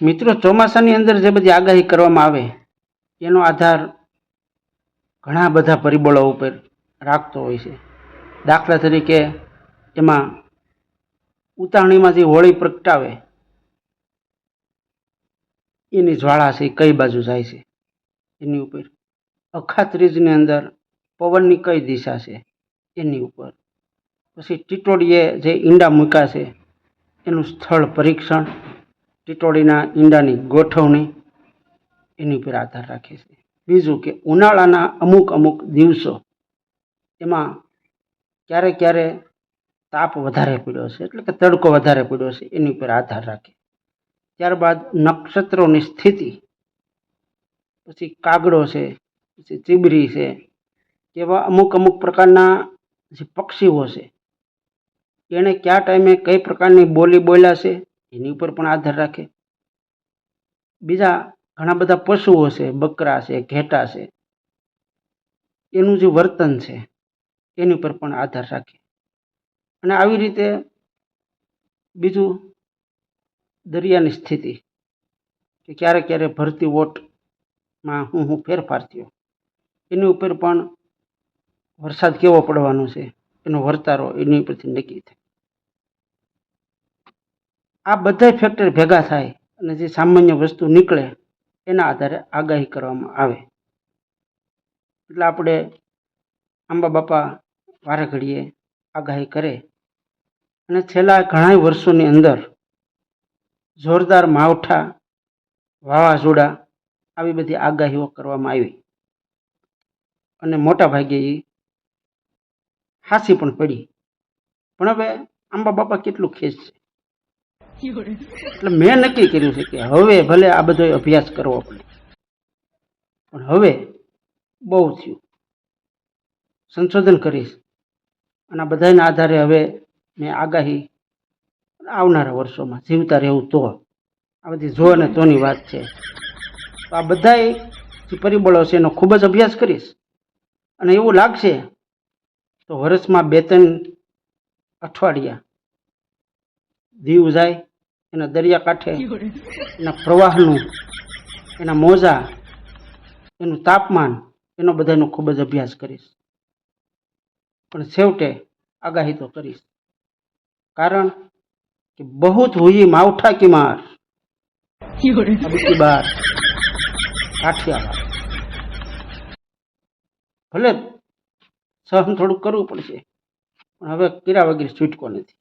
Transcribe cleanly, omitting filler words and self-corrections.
મિત્રો, ચોમાસાની અંદર જે બધી આગાહી કરવામાં આવે એનો આધાર ઘણા બધા પરિબળો ઉપર રાખતો હોય છે. દાખલા તરીકે એમાં ઉતાવળીમાંથી હોળી પ્રગટાવે એની જ્વાળા છે કઈ બાજુ જાય છે એની ઉપર, અખાત્રીજની અંદર પવનની કઈ દિશા છે એની ઉપર, પછી ટીટોડીએ જે ઈંડા મૂક્યા છે એનું સ્થળ પરીક્ષણ, ટીટોડીના ઈંડાની ગોઠવણી એની ઉપર આધાર રાખે છે. બીજું કે ઉનાળાના અમુક અમુક દિવસો એમાં ક્યારે ક્યારે તાપ વધારે પડ્યો છે એટલે કે તડકો વધારે પડ્યો છે એની ઉપર આધાર રાખે. ત્યારબાદ નક્ષત્રોની સ્થિતિ, પછી કાગડો છે, પછી ચીબરી છે, એવા અમુક અમુક પ્રકારના જે પક્ષીઓ છે એણે કયા ટાઈમે કઈ પ્રકારની બોલી બોલ્યા છે એની ઉપર પણ આધાર રાખે. બીજા ઘણા બધા પશુઓ છે, બકરા છે, ઘેટા છે, એનું જે વર્તન છે એની ઉપર પણ આધાર રાખે. અને આવી રીતે બીજું દરિયાની સ્થિતિ, કે ક્યારે ક્યારે ભરતી ઓટમાં હું ફેરફાર થયો એની ઉપર પણ વરસાદ કેવો પડવાનો છે એનો વર્તારો એની ઉપરથી નક્કી થાય. આ બધા ફેક્ટર ભેગા થાય અને જે સામાન્ય વસ્તુ નીકળે એના આધારે આગાહી કરવામાં આવે. એટલે આપણે આંબા બાપા વારે ઘડીએ આગાહી કરે અને છેલ્લા ઘણા વર્ષોની અંદર જોરદાર માવઠા, વાવાઝોડા આવી બધી આગાહીઓ કરવામાં આવી અને મોટા ભાગે એ હાસી પણ પડી. પણ હવે આંબા બાપા કેટલું ખેંચ છે એટલે મેં નક્કી કર્યું છે કે હવે ભલે આ બધો અભ્યાસ કરવો પડે પણ હવે બહુ થયું, સંશોધન કરીશ અને આ બધાના આધારે હવે મેં આગાહી આવનારા વર્ષોમાં જીવતા રહેવું તો આ બધી જો અને તોની વાત છે. તો આ બધા જે પરિબળો છે એનો ખૂબ જ અભ્યાસ કરીશ અને એવું લાગશે તો વર્ષમાં 2-3 અઠવાડિયા દીવ જાય, એના દરિયાકાંઠે એના પ્રવાહનું, એના મોજા, એનું તાપમાન, એનો બધાનો ખૂબ જ અભ્યાસ કરીશ. પણ છેવટે આગાહી તો કરીશ, કારણ कि बहुत हुई मावठा की मार अब की बार काठियावाड़. भले सहन થોડું કરવું પડશે પણ હવે કર્યા વગર છૂટકો નથી.